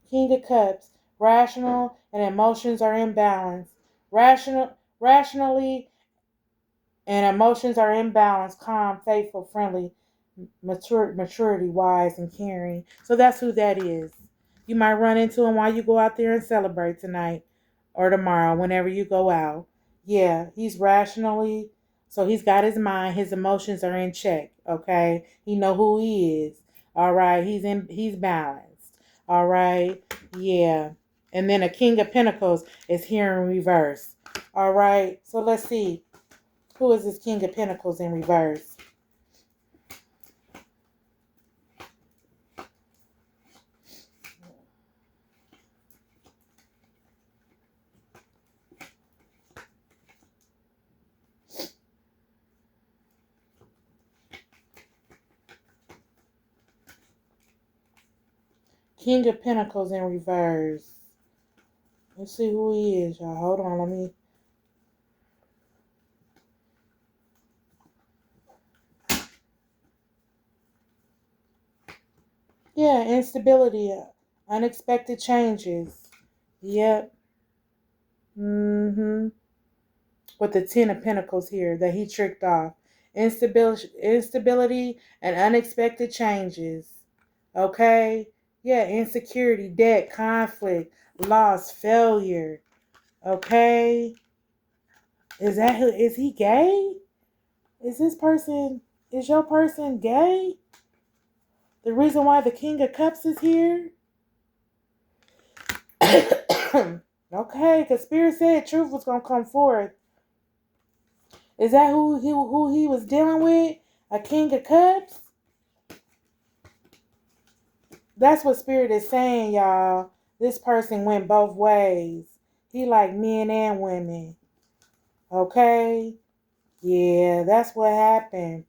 King of Cups. Rational and emotions are in balance. Rationally and emotions are in balance. Calm, faithful, friendly, maturity, wise, and caring. So that's who that is. You might run into him while you go out there and celebrate tonight or tomorrow, whenever you go out. Yeah, he's rationally, so he's got his mind, his emotions are in check. Okay, he know who he is. All right, he's balanced. All right, yeah. And then a King of Pentacles is here in reverse. All right, so let's see. Who is this King of Pentacles in reverse? King of Pentacles in reverse. Let's see who he is, y'all. Hold on, let me. Yeah, instability, unexpected changes. Yep. With the 10 of Pentacles here that he tricked off. Instability and unexpected changes. Okay? Yeah, insecurity, debt, conflict, loss, failure. Okay? Is he gay? Is your person gay? The reason why the King of Cups is here? Okay, because Spirit said truth was going to come forth. Is that who he was dealing with? A King of Cups? That's what Spirit is saying, y'all. This person went both ways. He like men and women. Okay? Yeah, that's what happened.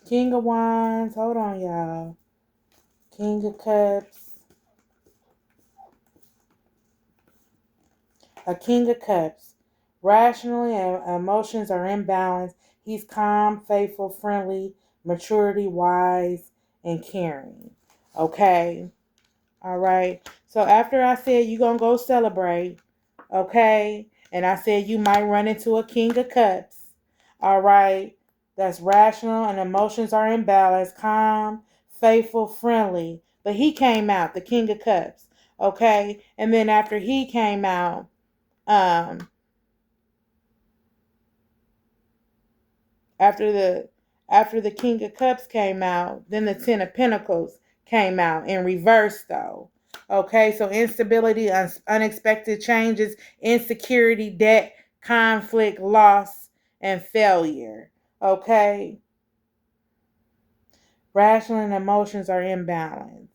King of Wands. Hold on, y'all. King of Cups. A King of Cups. Rationally and emotions are in balance. He's calm, faithful, friendly, maturity, wise, and caring. Okay? All right. So after I said you're going to go celebrate, okay? And I said you might run into a King of Cups. All right. That's rational and emotions are in balance, calm, faithful, friendly. But he came out, the King of Cups. Okay? And then after he came out, um after the King of Cups came out, then the 10 of Pentacles came out in reverse though. Okay, so instability, unexpected changes, insecurity, debt, conflict, loss, and failure. Okay, rational and emotions are in balance.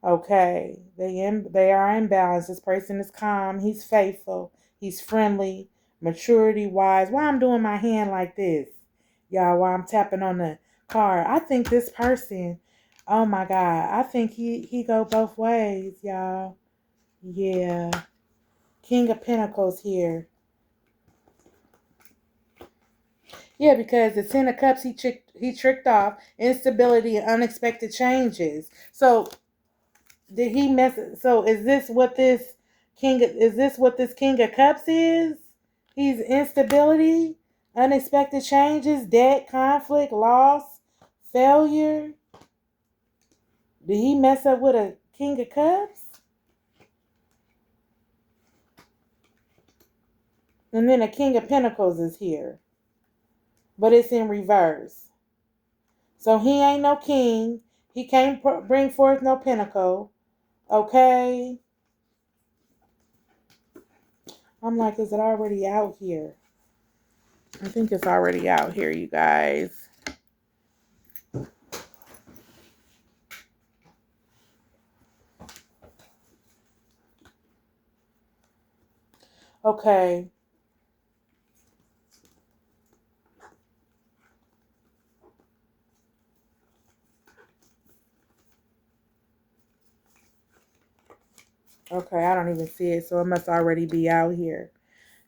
Okay, they are in balance. This person is calm. He's faithful. He's friendly. Maturity wise. Why I'm doing my hand like this, y'all? While I'm tapping on the card, I think this person. Oh my God, I think he go both ways, y'all. Yeah, King of Pentacles here. Yeah, because the 10 of Cups he tricked off instability and unexpected changes. So Did he mess? So is this what this King of Cups is? He's instability, unexpected changes, debt, conflict, loss, failure. Did he mess up with a King of Cups? And then a King of Pentacles is here, but it's in reverse. So he ain't no king. He can't bring forth no pentacle. Okay. I'm like, is it already out here? I think it's already out here, you guys. Okay. Okay, I don't even see it, so it must already be out here.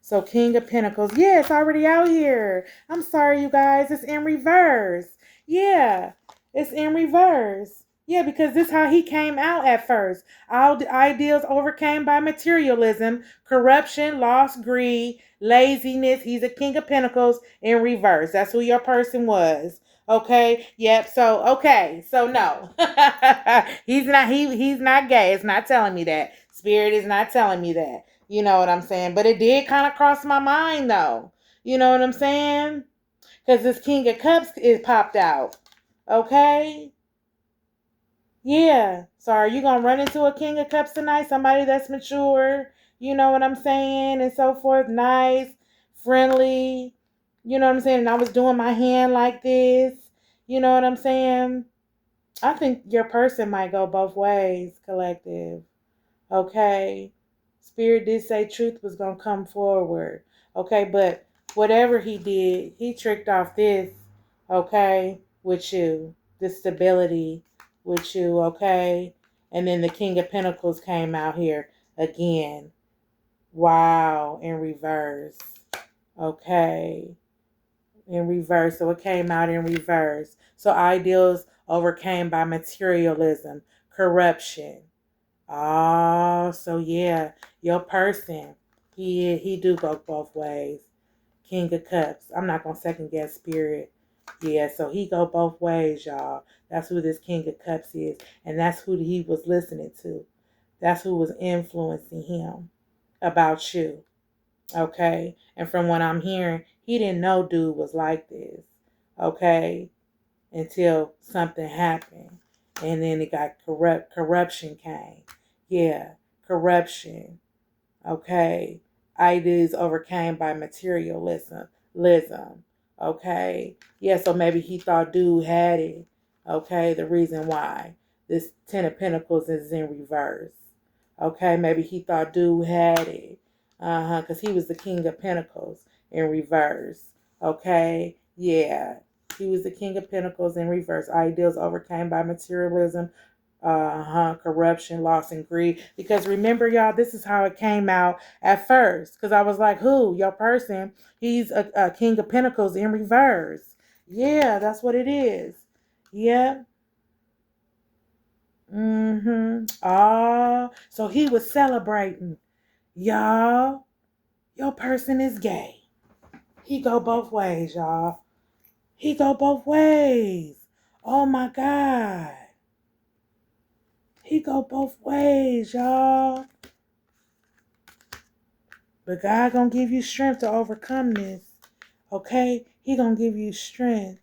So King of Pentacles. Yeah, it's already out here. I'm sorry, you guys. It's in reverse. Yeah, it's in reverse. Yeah, because this is how he came out at first. All the ideals overcame by materialism, corruption, loss, greed, laziness. He's a King of Pentacles in reverse. That's who your person was. Okay. Yep. So okay. So no, he's not. He's not gay. It's not telling me that. Spirit is not telling me that. You know what I'm saying? But it did kind of cross my mind though. You know what I'm saying? Because this King of Cups is popped out. Okay? Yeah. So are you going to run into a King of Cups tonight? Somebody that's mature. You know what I'm saying? And so forth. Nice. Friendly. You know what I'm saying? And I was doing my hand like this. You know what I'm saying? I think your person might go both ways, collective. Okay. Spirit did say truth was going to come forward. Okay. But whatever he did, he tricked off this. Okay. With you. The stability with you. Okay. And then the King of Pentacles came out here again. Wow. In reverse. Okay. In reverse. So it came out in reverse. So ideals overcame by materialism, corruption. Oh, so yeah, your person, he do go both ways. King of Cups. I'm not gonna second guess spirit. Yeah, so he go both ways, y'all. That's who this King of Cups is, and that's who he was listening to. That's who was influencing him about you. Okay, and from what I'm hearing, he didn't know dude was like this. Okay, until something happened. And then it got corruption came. Yeah, corruption. Okay. Ideas overcame by materialism. Okay. Yeah, so maybe he thought dude had it. Okay, the reason why. This Ten of Pentacles is in reverse. Okay, maybe he thought dude had it. Because he was the King of Pentacles in reverse. Okay, yeah. He was the King of Pentacles in reverse. Ideals overcame by materialism, corruption, loss, and greed. Because remember, y'all, this is how it came out at first. Because I was like, who? Your person. He's a King of Pentacles in reverse. Yeah, that's what it is. Yeah. Mm-hmm. Ah, so he was celebrating. Y'all, your person is gay. He go both ways, y'all. He go both ways. Oh my God. He go both ways, y'all. But God gonna give you strength to overcome this. Okay? He gonna give you strength.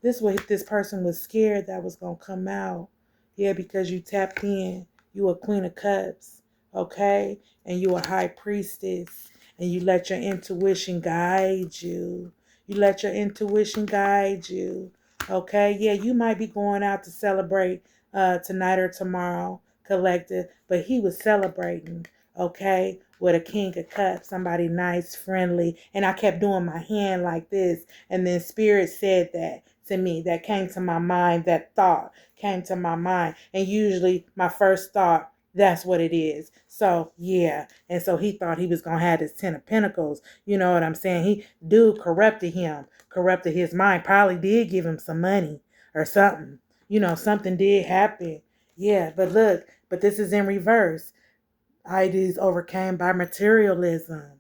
This way this person was scared that was gonna come out. Yeah, because you tapped in. You a Queen of Cups. Okay? And you a High Priestess. And you let your intuition guide you. You let your intuition guide you. Okay? Yeah, you might be going out to celebrate tonight or tomorrow, collective. But he was celebrating. Okay? With a King of Cups. Somebody nice, friendly. And I kept doing my hand like this. And then Spirit said that to me. That came to my mind. That thought came to my mind. And usually my first thought, that's what it is. So yeah. And so he thought he was gonna have this Ten of Pentacles. You know what I'm saying? Dude corrupted him, corrupted his mind. Probably did give him some money or something. You know, something did happen. Yeah, but look, but this is in reverse. Ideas overcame by materialism.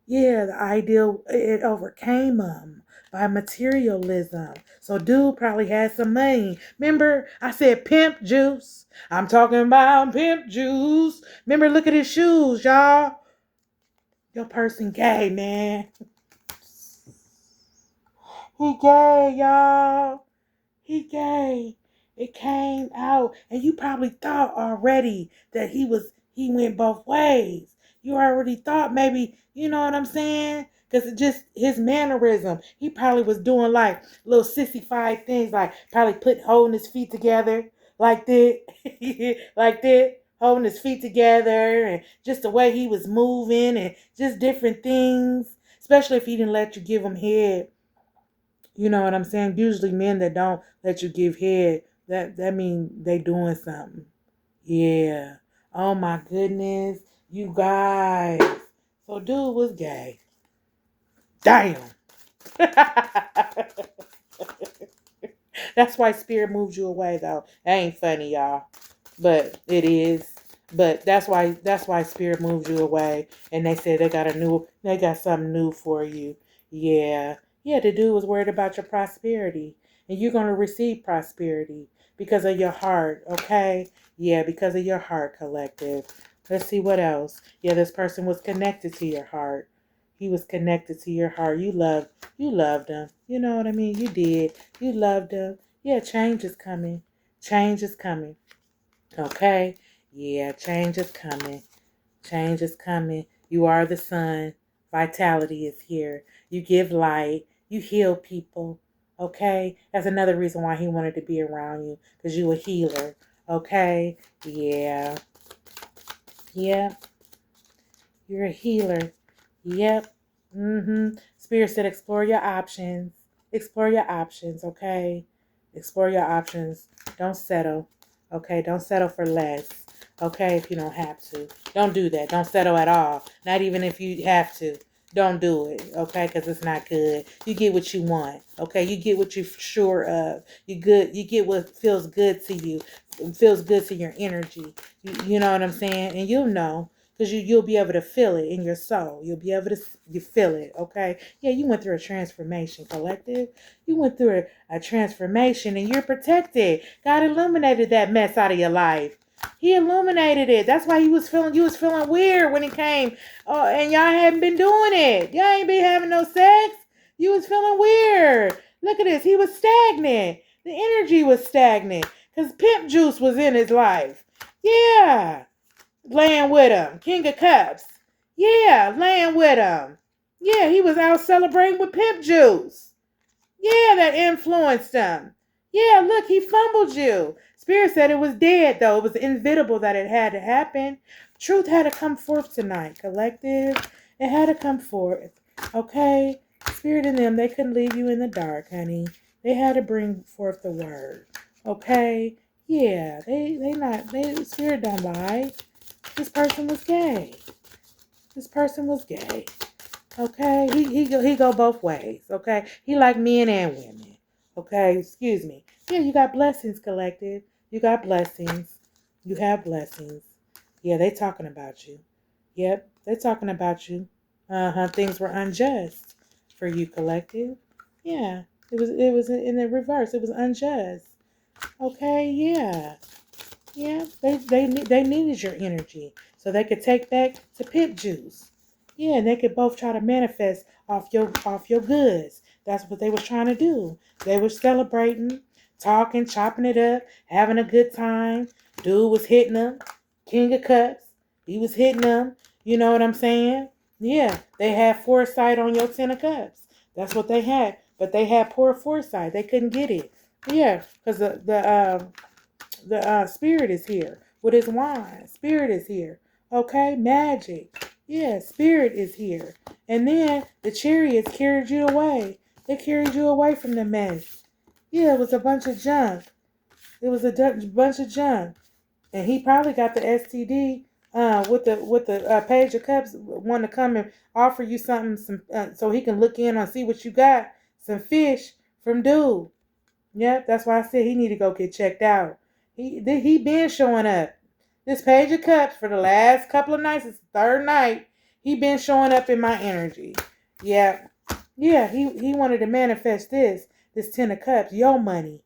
Yeah, the ideal, it overcame them by materialism. So dude probably had some money. Remember, I said pimp juice. I'm talking about pimp juice. Remember, look at his shoes, y'all. Your person gay, man. He gay, y'all. He gay. It came out. And you probably thought already that he went both ways. You already thought maybe, you know what I'm saying? Because it just his mannerism. He probably was doing like little sissified things, like probably holding his feet together like that. Like that. Holding his feet together and just the way he was moving and just different things. Especially if he didn't let you give him head. You know what I'm saying? Usually men that don't let you give head, that mean they doing something. Yeah. Oh my goodness. You guys. So dude was gay. Damn. That's why spirit moved you away though. That ain't funny, y'all. But it is. But that's why spirit moved you away. And they said they got something new for you. Yeah. Yeah, the dude was worried about your prosperity. And you're gonna receive prosperity because of your heart, okay? Yeah, because of your heart, collective. Let's see what else. Yeah, this person was connected to your heart. He was connected to your heart. You loved him. You know what I mean? You did. You loved him. Yeah, change is coming. Change is coming. Okay? Yeah, change is coming. Change is coming. You are the sun. Vitality is here. You give light. You heal people. Okay? That's another reason why he wanted to be around you. Because you a healer. Okay? Yeah. Yep. You're a healer. Yep. Spirit said explore your options. Explore your options, okay? Explore your options. Don't settle. Okay? Don't settle for less. Okay? If you don't have to. Don't do that. Don't settle at all. Not even if you have to. Don't do it, okay? Because it's not good. You get what you want, okay? You get what you're sure of. You get what feels good to you. It feels good to your energy. You know what I'm saying? And you'll know. Because you'll be able to feel it in your soul. You'll be able to you feel it, okay? Yeah, you went through a transformation, collective. You went through a transformation and you're protected. God illuminated that mess out of your life. He illuminated it. That's why you was feeling weird when it came. And y'all hadn't been doing it. Y'all ain't been having no sex. You was feeling weird. Look at this. He was stagnant. The energy was stagnant. Because pimp juice was in his life. Yeah. Laying with him. King of Cups. Yeah, laying with him. Yeah, he was out celebrating with Pimp Juice. Yeah, that influenced him. Yeah, look, he fumbled you. Spirit said it was dead, though. It was inevitable that it had to happen. Truth had to come forth tonight, collective. It had to come forth. Okay? Spirit and them, they couldn't leave you in the dark, honey. They had to bring forth the word. Okay? Yeah, Spirit don't lie. This person was gay. This person was gay. Okay? He go both ways. Okay? He like men and women. Okay? Excuse me. Yeah, you got blessings, collective. You got blessings. You have blessings. Yeah, they talking about you. Yep, they talking about you. Things were unjust for you, collective. Yeah. It was in the reverse. It was unjust. Okay, yeah. Yeah, they needed your energy so they could take back to pip juice. Yeah, and they could both try to manifest off your goods. That's what they was trying to do. They were celebrating, talking, chopping it up, having a good time. Dude was hitting them, King of Cups. He was hitting them. You know what I'm saying? Yeah, they had foresight on your Ten of Cups. That's what they had, but they had poor foresight. They couldn't get it. Yeah, because the spirit is here with his wine. Spirit is here. Okay, magic. Yeah, spirit is here. And then the chariots carried you away. They carried you away from the mess. Yeah, it was a bunch of junk. It was a bunch of junk. And he probably got the STD with the Page of Cups, want to come and offer you something, so he can look in and see what you got. Some fish from dude. Yep, that's why I said he need to go get checked out. He been showing up. This Page of Cups for the last couple of nights, it's the third night, he been showing up in my energy. Yeah. Yeah, he wanted to manifest this Ten of Cups, your money.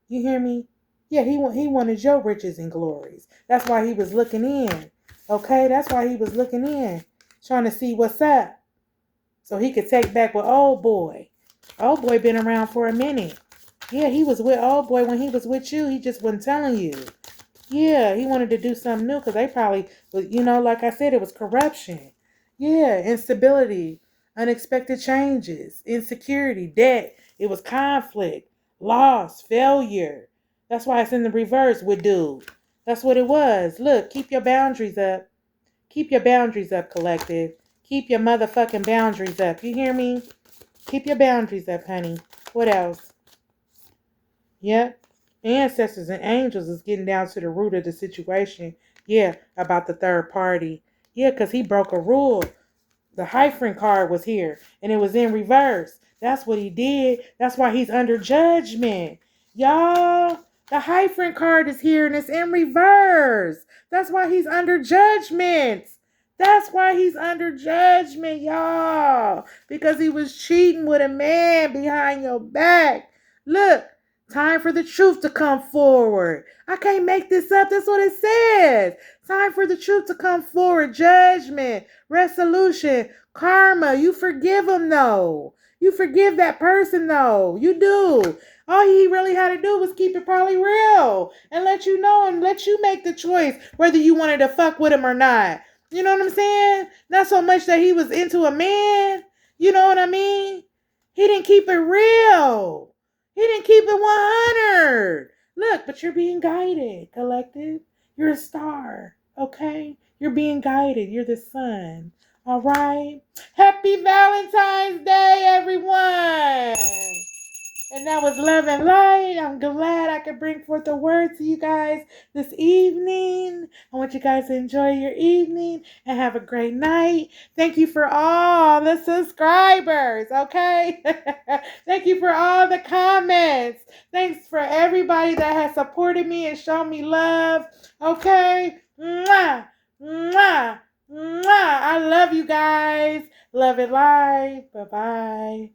You hear me? Yeah, he wanted your riches and glories. That's why he was looking in. Okay, that's why he was looking in, trying to see what's up, so he could take back with old boy. Old boy been around for a minute. Yeah, he was with old boy when he was with you. He just wasn't telling you. Yeah, he wanted to do something new because they probably, like I said, it was corruption. Yeah, instability, unexpected changes, insecurity, debt. It was conflict, loss, failure. That's why it's in the reverse with dude. That's what it was. Look, keep your boundaries up. Keep your boundaries up, collective. Keep your motherfucking boundaries up. You hear me? Keep your boundaries up, honey. What else? Yep. Ancestors and angels is getting down to the root of the situation. Yeah, about the third party. Yeah, because he broke a rule. The Hyphen card was here and it was in reverse. That's what he did. That's why he's under judgment. Y'all, the Hyphen card is here and it's in reverse. That's why he's under judgment. That's why he's under judgment, y'all. Because he was cheating with a man behind your back. Look, time for the truth to come forward. I can't make this up. That's what it says. Time for the truth to come forward. Judgment, resolution, karma. You forgive him, though. You forgive that person, though. You do. All he really had to do was keep it probably real and let you know and let you make the choice whether you wanted to fuck with him or not. You know what I'm saying? Not so much that he was into a man. You know what I mean? He didn't keep it real. He didn't keep it 100. Look, but you're being guided, collective. You're a star, okay? You're being guided. You're the sun. All right? Happy Valentine's Day, everyone. And that was Love and Light. I'm glad I could bring forth the word to you guys this evening. I want you guys to enjoy your evening and have a great night. Thank you for all the subscribers, okay? Thank you for all the comments. Thanks for everybody that has supported me and shown me love, okay? Mwah, mwah, mwah. I love you guys. Love and light. Bye-bye.